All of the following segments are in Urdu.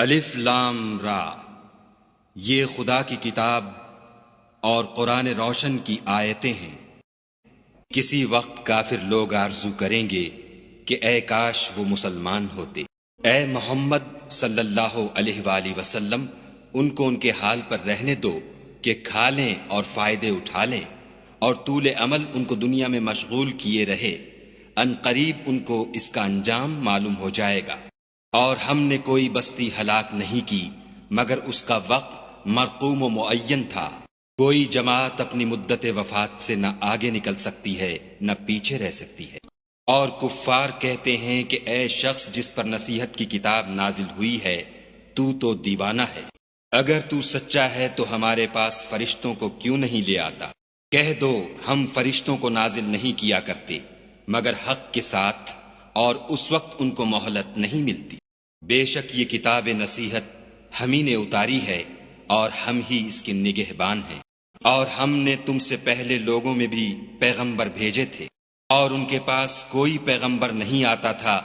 الف لام را، یہ خدا کی کتاب اور قرآن روشن کی آیتیں ہیں۔ کسی وقت کافر لوگ آرزو کریں گے کہ اے کاش وہ مسلمان ہوتے۔ اے محمد صلی اللہ علیہ وآلہ وسلم، ان کو ان کے حال پر رہنے دو کہ کھا لیں اور فائدے اٹھا لیں، اور طول عمل ان کو دنیا میں مشغول کیے رہے۔ ان قریب ان کو اس کا انجام معلوم ہو جائے گا۔ اور ہم نے کوئی بستی ہلاک نہیں کی مگر اس کا وقت مرقوم و معین تھا۔ کوئی جماعت اپنی مدت وفات سے نہ آگے نکل سکتی ہے نہ پیچھے رہ سکتی ہے۔ اور کفار کہتے ہیں کہ اے شخص جس پر نصیحت کی کتاب نازل ہوئی ہے، تو دیوانہ ہے۔ اگر تو سچا ہے تو ہمارے پاس فرشتوں کو کیوں نہیں لے آتا؟ کہہ دو ہم فرشتوں کو نازل نہیں کیا کرتے مگر حق کے ساتھ، اور اس وقت ان کو مہلت نہیں ملتی۔ بے شک یہ کتاب نصیحت ہم ہی نے اتاری ہے اور ہم ہی اس کے نگہبان ہیں۔ اور ہم نے تم سے پہلے لوگوں میں بھی پیغمبر بھیجے تھے، اور ان کے پاس کوئی پیغمبر نہیں آتا تھا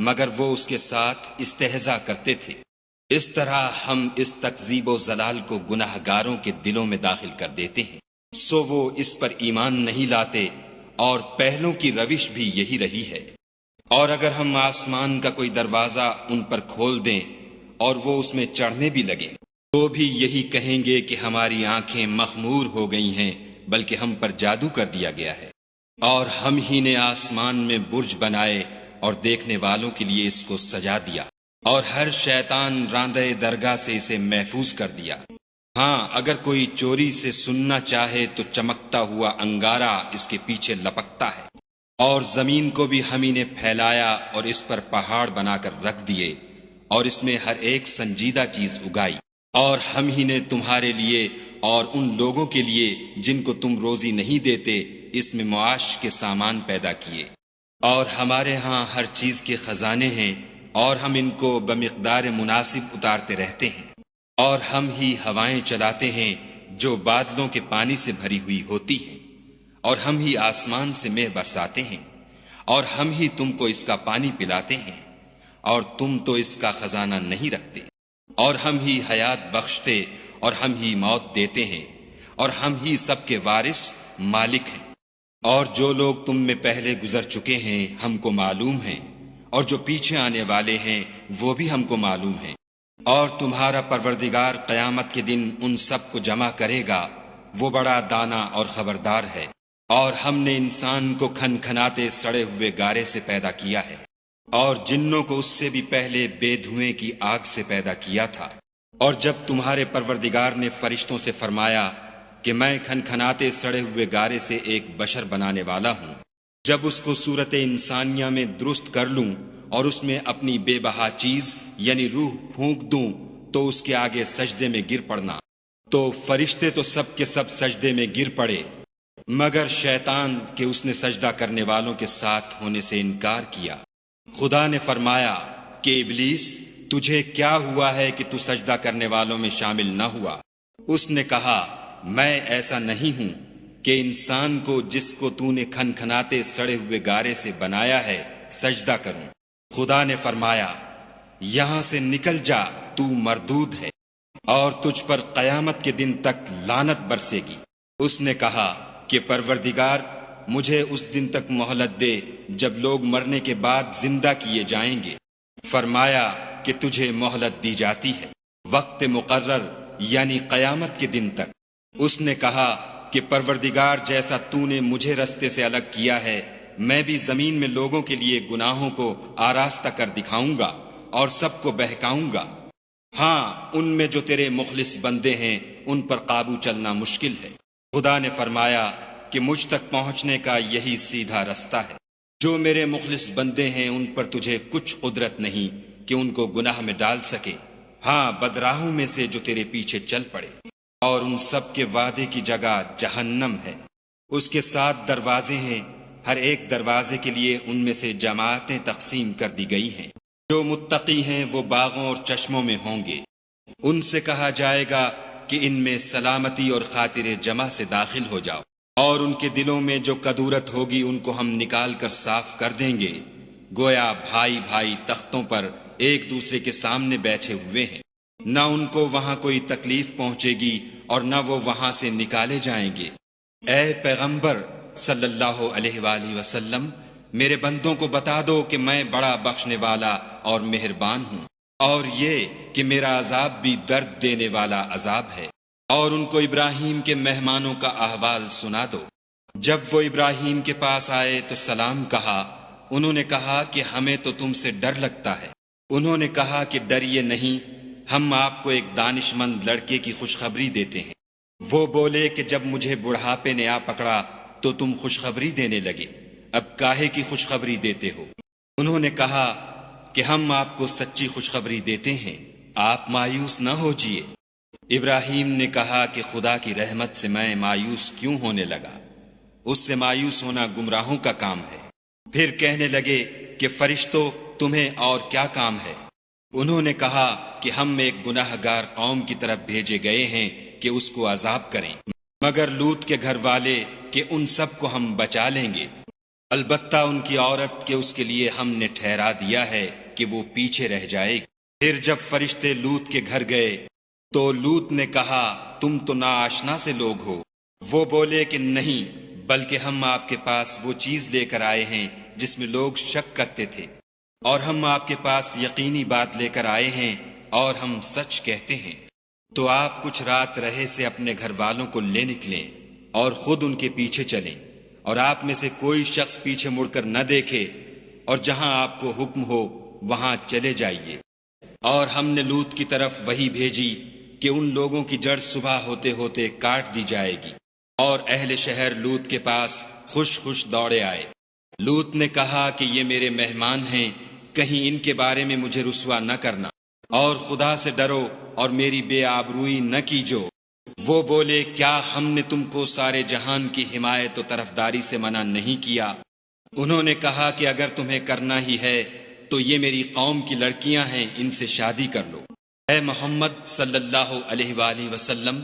مگر وہ اس کے ساتھ استہزاء کرتے تھے۔ اس طرح ہم اس تکذیب و ضلال کو گناہ گاروں کے دلوں میں داخل کر دیتے ہیں، سو وہ اس پر ایمان نہیں لاتے، اور پہلوں کی روش بھی یہی رہی ہے۔ اور اگر ہم آسمان کا کوئی دروازہ ان پر کھول دیں اور وہ اس میں چڑھنے بھی لگیں تو بھی یہی کہیں گے کہ ہماری آنکھیں مخمور ہو گئی ہیں، بلکہ ہم پر جادو کر دیا گیا ہے۔ اور ہم ہی نے آسمان میں برج بنائے اور دیکھنے والوں کے لیے اس کو سجا دیا، اور ہر شیطان راندہ درگاہ سے اسے محفوظ کر دیا۔ ہاں اگر کوئی چوری سے سننا چاہے تو چمکتا ہوا انگارہ اس کے پیچھے لپکتا ہے۔ اور زمین کو بھی ہم ہی نے پھیلایا اور اس پر پہاڑ بنا کر رکھ دیے، اور اس میں ہر ایک سنجیدہ چیز اگائی۔ اور ہم ہی نے تمہارے لیے اور ان لوگوں کے لیے جن کو تم روزی نہیں دیتے اس میں معاش کے سامان پیدا کیے۔ اور ہمارے ہاں ہر چیز کے خزانے ہیں، اور ہم ان کو بمقدار مناسب اتارتے رہتے ہیں۔ اور ہم ہی ہوائیں چلاتے ہیں جو بادلوں کے پانی سے بھری ہوئی ہوتی ہیں، اور ہم ہی آسمان سے مے برساتے ہیں، اور ہم ہی تم کو اس کا پانی پلاتے ہیں، اور تم تو اس کا خزانہ نہیں رکھتے۔ اور ہم ہی حیات بخشتے اور ہم ہی موت دیتے ہیں، اور ہم ہی سب کے وارث مالک ہیں۔ اور جو لوگ تم میں پہلے گزر چکے ہیں ہم کو معلوم ہیں، اور جو پیچھے آنے والے ہیں وہ بھی ہم کو معلوم ہیں۔ اور تمہارا پروردگار قیامت کے دن ان سب کو جمع کرے گا، وہ بڑا دانا اور خبردار ہے۔ اور ہم نے انسان کو کھن کھناتے سڑے ہوئے گارے سے پیدا کیا ہے، اور جنوں کو اس سے بھی پہلے بے دھوئیں کی آگ سے پیدا کیا تھا۔ اور جب تمہارے پروردگار نے فرشتوں سے فرمایا کہ میں کھن کھناتے سڑے ہوئے گارے سے ایک بشر بنانے والا ہوں، جب اس کو صورت انسانیہ میں درست کر لوں اور اس میں اپنی بے بہا چیز یعنی روح پھونک دوں تو اس کے آگے سجدے میں گر پڑنا۔ تو فرشتے تو سب کے سب سجدے میں گر پڑے مگر شیطان کہ اس نے سجدہ کرنے والوں کے ساتھ ہونے سے انکار کیا۔ خدا نے فرمایا کہ ابلیس تجھے کیا ہوا ہے کہ تو سجدہ کرنے والوں میں شامل نہ ہوا؟ اس نے کہا میں ایسا نہیں ہوں کہ انسان کو جس کو تو نے کھن کھناتے سڑے ہوئے گارے سے بنایا ہے سجدہ کروں۔ خدا نے فرمایا یہاں سے نکل جا، تو مردود ہے، اور تجھ پر قیامت کے دن تک لعنت برسے گی۔ اس نے کہا کہ پروردگار مجھے اس دن تک مہلت دے جب لوگ مرنے کے بعد زندہ کیے جائیں گے۔ فرمایا کہ تجھے مہلت دی جاتی ہے وقت مقرر یعنی قیامت کے دن تک۔ اس نے کہا کہ پروردگار جیسا تو نے مجھے رستے سے الگ کیا ہے، میں بھی زمین میں لوگوں کے لیے گناہوں کو آراستہ کر دکھاؤں گا اور سب کو بہکاؤں گا۔ ہاں ان میں جو تیرے مخلص بندے ہیں ان پر قابو چلنا مشکل ہے۔ خدا نے فرمایا کہ مجھ تک پہنچنے کا یہی سیدھا رستہ ہے۔ جو میرے مخلص بندے ہیں ان پر تجھے کچھ قدرت نہیں کہ ان کو گناہ میں ڈال سکے، ہاں بدراہوں میں سے جو تیرے پیچھے چل پڑے۔ اور ان سب کے وعدے کی جگہ جہنم ہے، اس کے 7 دروازے ہیں، ہر ایک دروازے کے لیے ان میں سے جماعتیں تقسیم کر دی گئی ہیں۔ جو متقی ہیں وہ باغوں اور چشموں میں ہوں گے۔ ان سے کہا جائے گا کہ ان میں سلامتی اور خاطر جمع سے داخل ہو جاؤ، اور ان کے دلوں میں جو کدورت ہوگی ان کو ہم نکال کر صاف کر دیں گے، گویا بھائی بھائی تختوں پر ایک دوسرے کے سامنے بیٹھے ہوئے ہیں، نہ ان کو وہاں کوئی تکلیف پہنچے گی اور نہ وہ وہاں سے نکالے جائیں گے۔ اے پیغمبر صلی اللہ علیہ وآلہ وسلم، میرے بندوں کو بتا دو کہ میں بڑا بخشنے والا اور مہربان ہوں، اور یہ کہ میرا عذاب بھی درد دینے والا عذاب ہے۔ اور ان کو ابراہیم کے مہمانوں کا احوال سنا دو۔ جب وہ ابراہیم کے پاس آئے تو سلام کہا، انہوں نے کہا کہ ہمیں تو تم سے ڈر لگتا ہے۔ انہوں نے کہا کہ ڈریے نہیں، ہم آپ کو ایک دانش مند لڑکے کی خوشخبری دیتے ہیں۔ وہ بولے کہ جب مجھے بڑھاپے نے آ پکڑا تو تم خوشخبری دینے لگے، اب کاہے کی خوشخبری دیتے ہو؟ انہوں نے کہا کہ ہم آپ کو سچی خوشخبری دیتے ہیں، آپ مایوس نہ ہوجیے۔ ابراہیم نے کہا کہ خدا کی رحمت سے میں مایوس کیوں ہونے لگا؟ اس سے مایوس ہونا گمراہوں کا کام ہے۔ پھر کہنے لگے کہ فرشتوں تمہیں اور کیا کام ہے؟ انہوں نے کہا کہ ہم ایک گناہ گار قوم کی طرف بھیجے گئے ہیں کہ اس کو عذاب کریں، مگر لوط کے گھر والے کہ ان سب کو ہم بچا لیں گے، البتہ ان کی عورت کہ اس کے لیے ہم نے ٹھہرا دیا ہے کہ وہ پیچھے رہ جائے گی۔ پھر جب فرشتے لوط کے گھر گئے تو لوط نے کہا تم تو ناآشنا سے لوگ ہو۔ وہ بولے کہ نہیں، بلکہ ہم آپ کے پاس وہ چیز لے کر آئے ہیں جس میں لوگ شک کرتے تھے، اور ہم آپ کے پاس یقینی بات لے کر آئے ہیں اور ہم سچ کہتے ہیں۔ تو آپ کچھ رات رہے سے اپنے گھر والوں کو لے نکلیں اور خود ان کے پیچھے چلیں، اور آپ میں سے کوئی شخص پیچھے مڑ کر نہ دیکھے، اور جہاں آپ کو حکم ہو وہاں چلے جائیے۔ اور ہم نے لوط کی طرف وحی بھیجی کہ ان لوگوں کی جڑ صبح ہوتے ہوتے کاٹ دی جائے گی، اور اہل شہر لوط کے پاس خوش خوش دوڑے آئے۔ لوط نے کہا کہ یہ میرے مہمان ہیں، کہیں ان کے بارے میں مجھے رسوا نہ کرنا، اور خدا سے ڈرو اور میری بے آبروئی نہ کیجو۔ وہ بولے کیا ہم نے تم کو سارے جہان کی حمایت و طرفداری سے منع نہیں کیا؟ انہوں نے کہا کہ اگر تمہیں کرنا ہی ہے تو یہ میری قوم کی لڑکیاں ہیں، ان سے شادی کر لو۔ اے محمد صلی اللہ علیہ وآلہ وسلم،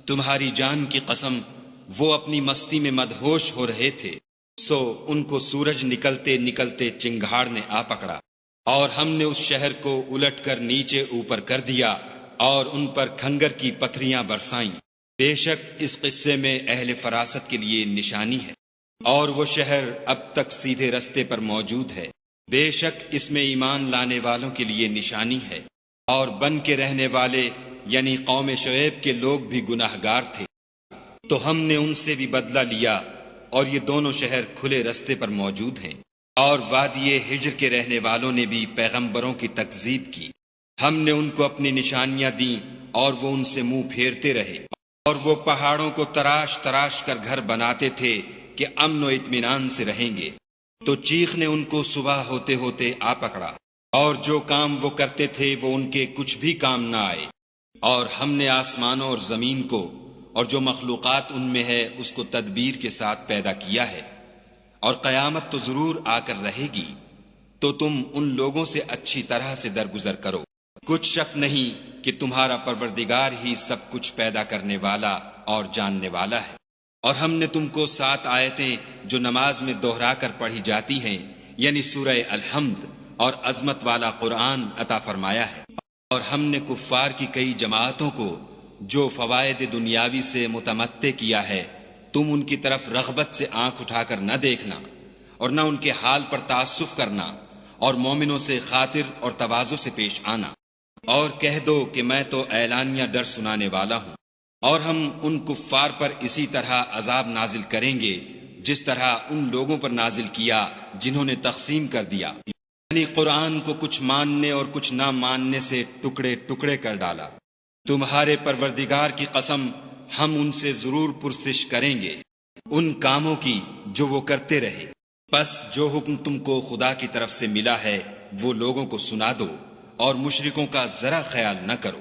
تمہاری جان کی قسم وہ اپنی مستی میں مدہوش ہو رہے تھے، سو ان کو سورج نکلتے نکلتے چنگھاڑ نے آ پکڑا، اور ہم نے اس شہر کو الٹ کر نیچے اوپر کر دیا اور ان پر کھنگر کی پتھریاں برسائیں۔ بے شک اس قصے میں اہل فراست کے لیے نشانی ہے، اور وہ شہر اب تک سیدھے رستے پر موجود ہے۔ بے شک اس میں ایمان لانے والوں کے لیے نشانی ہے، اور بن کے رہنے والے یعنی قوم شعیب کے لوگ بھی گناہ گار تھے، تو ہم نے ان سے بھی بدلہ لیا، اور یہ دونوں شہر کھلے رستے پر موجود ہیں۔ اور وادی ہجر کے رہنے والوں نے بھی پیغمبروں کی تکذیب کی، ہم نے ان کو اپنی نشانیاں دیں اور وہ ان سے منہ پھیرتے رہے، اور وہ پہاڑوں کو تراش تراش کر گھر بناتے تھے کہ امن و اطمینان سے رہیں گے، تو چیخ نے ان کو صبح ہوتے ہوتے آ پکڑا، اور جو کام وہ کرتے تھے وہ ان کے کچھ بھی کام نہ آئے۔ اور ہم نے آسمانوں اور زمین کو اور جو مخلوقات ان میں ہے اس کو تدبیر کے ساتھ پیدا کیا ہے، اور قیامت تو ضرور آ کر رہے گی، تو تم ان لوگوں سے اچھی طرح سے درگزر کرو۔ کچھ شک نہیں کہ تمہارا پروردگار ہی سب کچھ پیدا کرنے والا اور جاننے والا ہے۔ اور ہم نے تم کو 7 آیتیں جو نماز میں دہرا کر پڑھی جاتی ہیں، یعنی سورہ الحمد اور عظمت والا قرآن عطا فرمایا ہے، اور ہم نے کفار کی کئی جماعتوں کو جو فوائد دنیاوی سے متمتع کیا ہے، تم ان کی طرف رغبت سے آنکھ اٹھا کر نہ دیکھنا، اور نہ ان کے حال پر تعسف کرنا، اور مومنوں سے خاطر اور تواضع سے پیش آنا، اور کہہ دو کہ میں تو اعلانیہ ڈر سنانے والا ہوں۔ اور ہم ان کفار پر اسی طرح عذاب نازل کریں گے جس طرح ان لوگوں پر نازل کیا جنہوں نے تقسیم کر دیا، یعنی قرآن کو کچھ ماننے اور کچھ نہ ماننے سے ٹکڑے ٹکڑے کر ڈالا۔ تمہارے پروردگار کی قسم ہم ان سے ضرور پرسش کریں گے ان کاموں کی جو وہ کرتے رہے، پس جو حکم تم کو خدا کی طرف سے ملا ہے وہ لوگوں کو سنا دو، اور مشرکوں کا ذرا خیال نہ کرو۔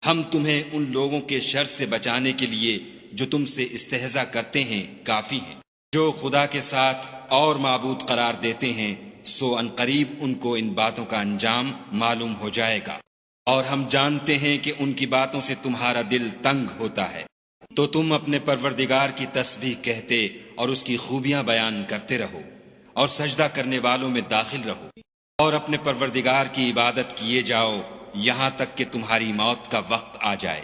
ہم تمہیں ان لوگوں کے شر سے بچانے کے لیے جو تم سے استہزاء کرتے ہیں کافی ہیں، جو خدا کے ساتھ اور معبود قرار دیتے ہیں، سو عنقریب ان کو ان باتوں کا انجام معلوم ہو جائے گا، اور ہم جانتے ہیں کہ ان کی باتوں سے تمہارا دل تنگ ہوتا ہے، تو تم اپنے پروردگار کی تسبیح کہتے اور اس کی خوبیاں بیان کرتے رہو، اور سجدہ کرنے والوں میں داخل رہو، اور اپنے پروردگار کی عبادت کیے جاؤ یہاں تک کہ تمہاری موت کا وقت آ جائے۔